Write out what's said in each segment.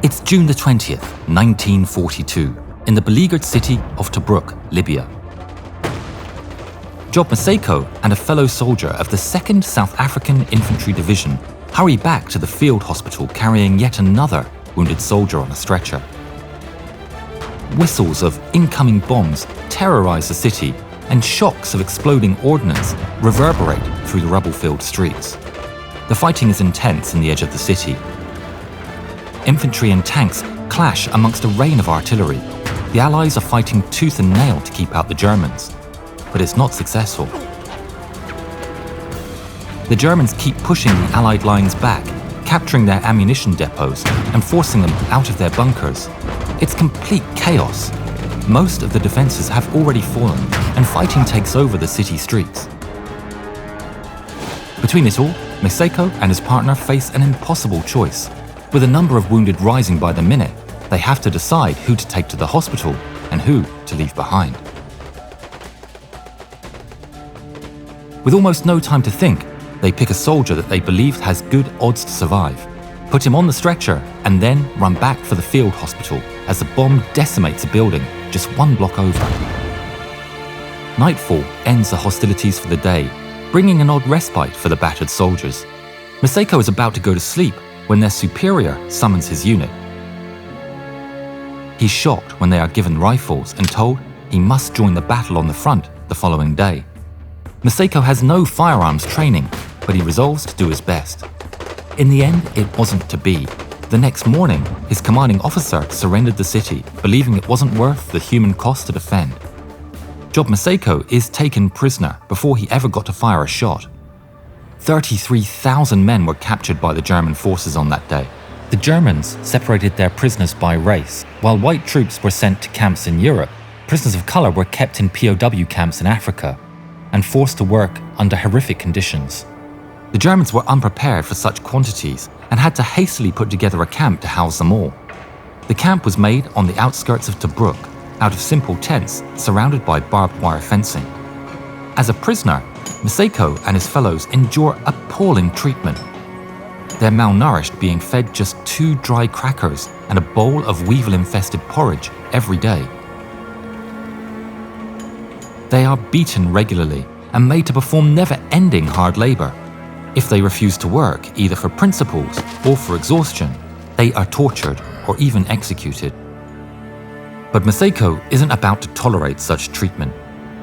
It's June the 20th, 1942, in the beleaguered city of Tobruk, Libya. Job Maseko and a fellow soldier of the 2nd South African Infantry Division hurry back to the field hospital carrying yet another wounded soldier on a stretcher. Whistles of incoming bombs terrorize the city, and shocks of exploding ordnance reverberate through the rubble-filled streets. The fighting is intense in the edge of the city. Infantry and tanks clash amongst a rain of artillery. The Allies are fighting tooth and nail to keep out the Germans, but it's not successful. The Germans keep pushing the Allied lines back, capturing their ammunition depots and forcing them out of their bunkers. It's complete chaos. Most of the defenses have already fallen, and fighting takes over the city streets. Between it all, Maseko and his partner face an impossible choice. With a number of wounded rising by the minute, they have to decide who to take to the hospital and who to leave behind. With almost no time to think, they pick a soldier that they believe has good odds to survive, put him on the stretcher, and then run back for the field hospital as the bomb decimates a building just 1 block over. Nightfall ends the hostilities for the day, bringing an odd respite for the battered soldiers. Maseko is about to go to sleep when their superior summons his unit. He's shocked when they are given rifles and told he must join the battle on the front the following day. Maseko has no firearms training, but he resolves to do his best. In the end, it wasn't to be. The next morning, his commanding officer surrendered the city, believing it wasn't worth the human cost to defend. Job Maseko is taken prisoner before he ever got to fire a shot. 33,000 men were captured by the German forces on that day. The Germans separated their prisoners by race. While white troops were sent to camps in Europe, prisoners of color were kept in POW camps in Africa and forced to work under horrific conditions. The Germans were unprepared for such quantities and had to hastily put together a camp to house them all. The camp was made on the outskirts of Tobruk, out of simple tents surrounded by barbed wire fencing. As a prisoner, Maseko and his fellows endure appalling treatment. They're malnourished, being fed just 2 dry crackers and a bowl of weevil-infested porridge every day. They are beaten regularly and made to perform never-ending hard labor. If they refuse to work, either for principles or for exhaustion, they are tortured or even executed. But Maseko isn't about to tolerate such treatment.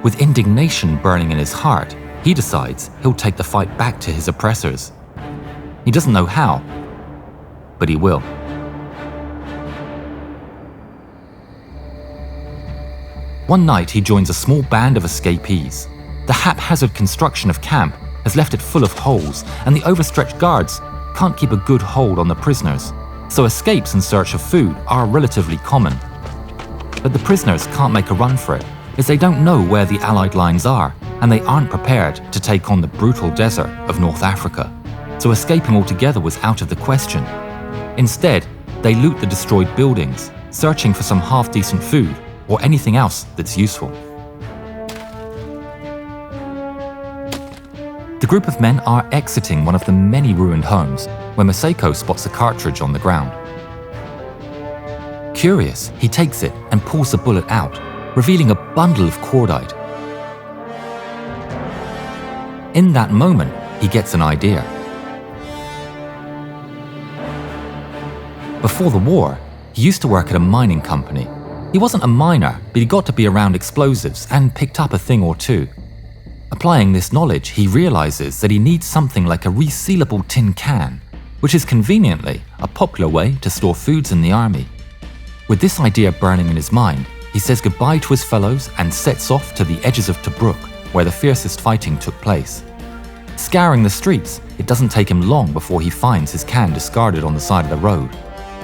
With indignation burning in his heart, he decides he'll take the fight back to his oppressors. He doesn't know how, but he will. One night he joins a small band of escapees. The haphazard construction of camp has left it full of holes, and the overstretched guards can't keep a good hold on the prisoners, so escapes in search of food are relatively common. But the prisoners can't make a run for it, as they don't know where the Allied lines are, and they aren't prepared to take on the brutal desert of North Africa, so escaping altogether was out of the question. Instead, they loot the destroyed buildings, searching for some half-decent food or anything else that's useful. The group of men are exiting one of the many ruined homes when Maseko spots a cartridge on the ground. Curious, he takes it and pulls the bullet out, revealing a bundle of cordite. In that moment, he gets an idea. Before the war, he used to work at a mining company. He wasn't a miner, but he got to be around explosives and picked up a thing or two. Applying this knowledge, he realizes that he needs something like a resealable tin can, which is conveniently a popular way to store foods in the army. With this idea burning in his mind, he says goodbye to his fellows and sets off to the edges of Tobruk, where the fiercest fighting took place. Scouring the streets, it doesn't take him long before he finds his can discarded on the side of the road.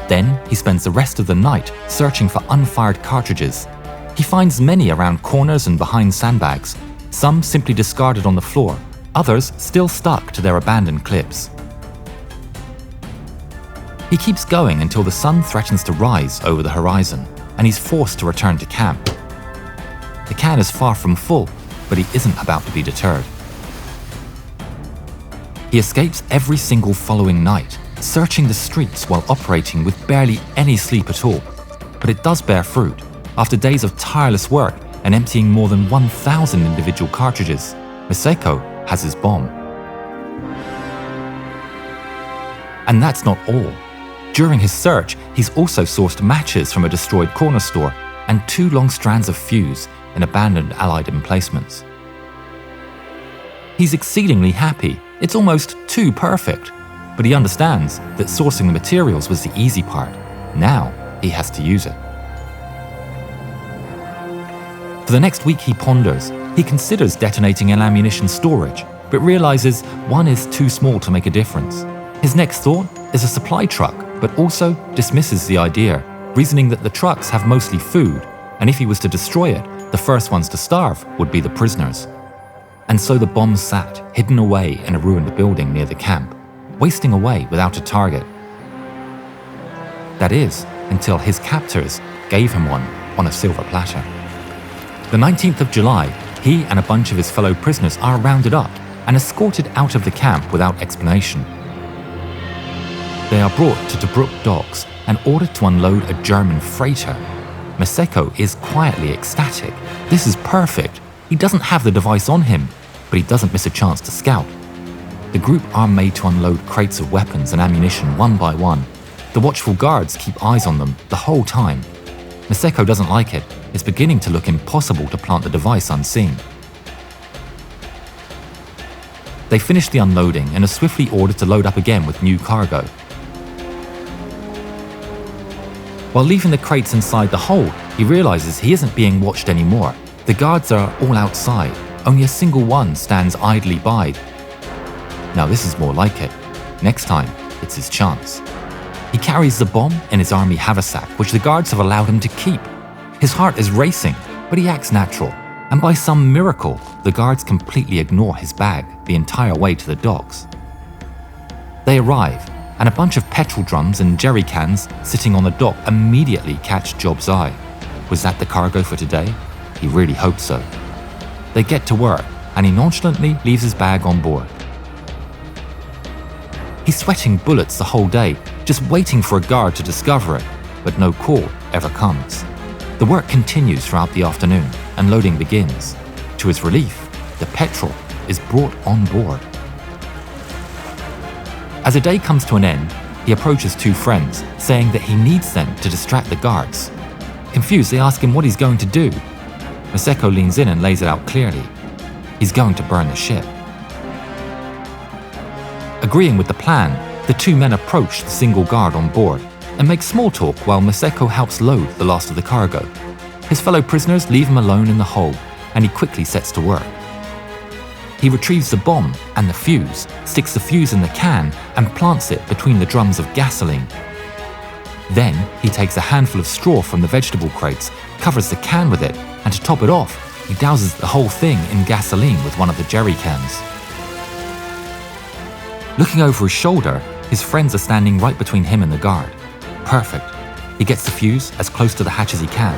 Then he spends the rest of the night searching for unfired cartridges. He finds many around corners and behind sandbags, some simply discarded on the floor, others still stuck to their abandoned clips. He keeps going until the sun threatens to rise over the horizon, and he's forced to return to camp. The can is far from full, but he isn't about to be deterred. He escapes every single following night, searching the streets while operating with barely any sleep at all. But it does bear fruit. After days of tireless work and emptying more than 1,000 individual cartridges, Maseko has his bomb. And that's not all. During his search, he's also sourced matches from a destroyed corner store and 2 long strands of fuse in abandoned Allied emplacements. He's exceedingly happy. It's almost too perfect. But he understands that sourcing the materials was the easy part. Now he has to use it. For the next week he ponders. He considers detonating an ammunition storage, but realizes one is too small to make a difference. His next thought is a supply truck, but also dismisses the idea, reasoning that the trucks have mostly food, and if he was to destroy it, the first ones to starve would be the prisoners. And so the bomb sat, hidden away in a ruined building near the camp, wasting away without a target. That is, until his captors gave him one on a silver platter. The 19th of July, he and a bunch of his fellow prisoners are rounded up and escorted out of the camp without explanation. They are brought to Tobruk docks and ordered to unload a German freighter. Maseko is quietly ecstatic. This is perfect. He doesn't have the device on him, but he doesn't miss a chance to scout. The group are made to unload crates of weapons and ammunition one by one. The watchful guards keep eyes on them the whole time. Maseko doesn't like it. It's beginning to look impossible to plant the device unseen. They finish the unloading and are swiftly ordered to load up again with new cargo. While leaving the crates inside the hold, he realizes he isn't being watched anymore. The guards are all outside. Only a single one stands idly by. Now this is more like it. Next time, it's his chance. He carries the bomb in his army haversack, which the guards have allowed him to keep. His heart is racing, but he acts natural. And by some miracle, the guards completely ignore his bag the entire way to the docks. They arrive, and a bunch of petrol drums and jerry cans sitting on the dock immediately catch Job's eye. Was that the cargo for today? He really hoped so. They get to work, and he nonchalantly leaves his bag on board. He's sweating bullets the whole day, just waiting for a guard to discover it, but no call ever comes. The work continues throughout the afternoon, and loading begins. To his relief, the petrol is brought on board. As the day comes to an end, he approaches 2 friends, saying that he needs them to distract the guards. Confused, they ask him what he's going to do. Maseko leans in and lays it out clearly. He's going to burn the ship. Agreeing with the plan, the 2 men approach the single guard on board and make small talk while Maseko helps load the last of the cargo. His fellow prisoners leave him alone in the hold, and he quickly sets to work. He retrieves the bomb and the fuse, sticks the fuse in the can, and plants it between the drums of gasoline. Then he takes a handful of straw from the vegetable crates, covers the can with it, and to top it off, he douses the whole thing in gasoline with one of the jerry cans. Looking over his shoulder, his friends are standing right between him and the guard. Perfect. He gets the fuse as close to the hatch as he can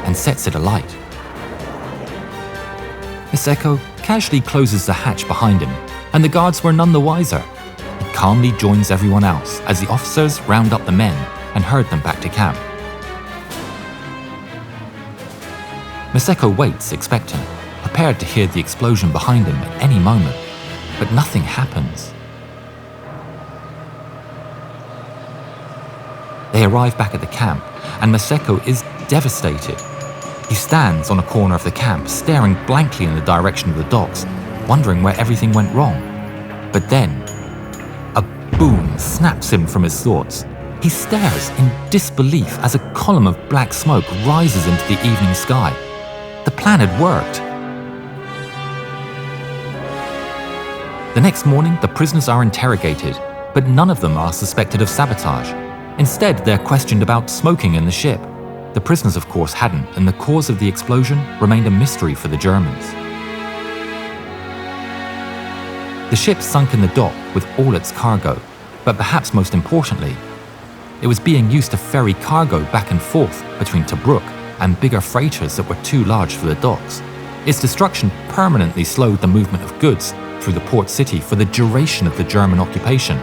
and sets it alight. Maseko casually closes the hatch behind him, and the guards were none the wiser. He calmly joins everyone else as the officers round up the men and herd them back to camp. Maseko waits, expectant, prepared to hear the explosion behind him at any moment, but nothing happens. They arrive back at the camp, and Maseko is devastated. He stands on a corner of the camp, staring blankly in the direction of the docks, wondering where everything went wrong. But then, a boom snaps him from his thoughts. He stares in disbelief as a column of black smoke rises into the evening sky. The plan had worked. The next morning, the prisoners are interrogated, but none of them are suspected of sabotage. Instead, they're questioned about smoking in the ship. The prisoners, of course, hadn't, and the cause of the explosion remained a mystery for the Germans. The ship sunk in the dock with all its cargo, but perhaps most importantly, it was being used to ferry cargo back and forth between Tobruk and bigger freighters that were too large for the docks. Its destruction permanently slowed the movement of goods through the port city for the duration of the German occupation.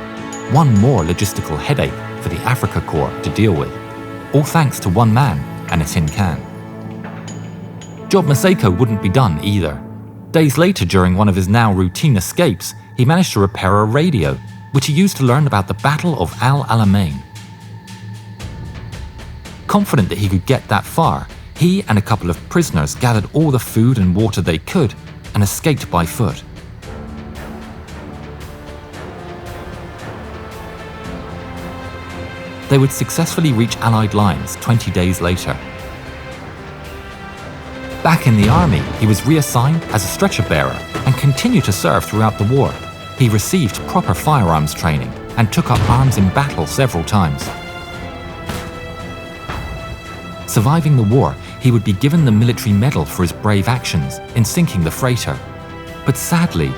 one more logistical headache for the Africa Korps to deal with, all thanks to one man and a tin can. Job Maseko wouldn't be done either. Days later, during one of his now routine escapes, he managed to repair a radio, which he used to learn about the Battle of Al Alamein. Confident that he could get that far, he and a couple of prisoners gathered all the food and water they could and escaped by foot. They would successfully reach Allied lines 20 days later. Back in the army, he was reassigned as a stretcher bearer and continued to serve throughout the war. He received proper firearms training and took up arms in battle several times. Surviving the war, he would be given the military medal for his brave actions in sinking the freighter. But sadly,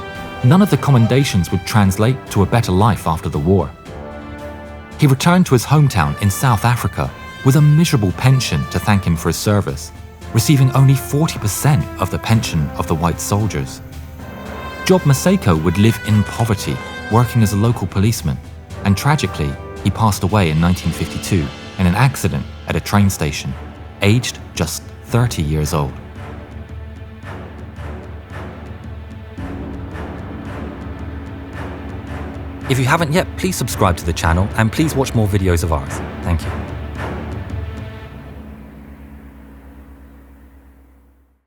none of the commendations would translate to a better life after the war. He returned to his hometown in South Africa with a miserable pension to thank him for his service, receiving only 40% of the pension of the white soldiers. Job Maseko would live in poverty, working as a local policeman, and tragically, he passed away in 1952 in an accident at a train station, aged just 30 years old. If you haven't yet, please subscribe to the channel and please watch more videos of ours. Thank you.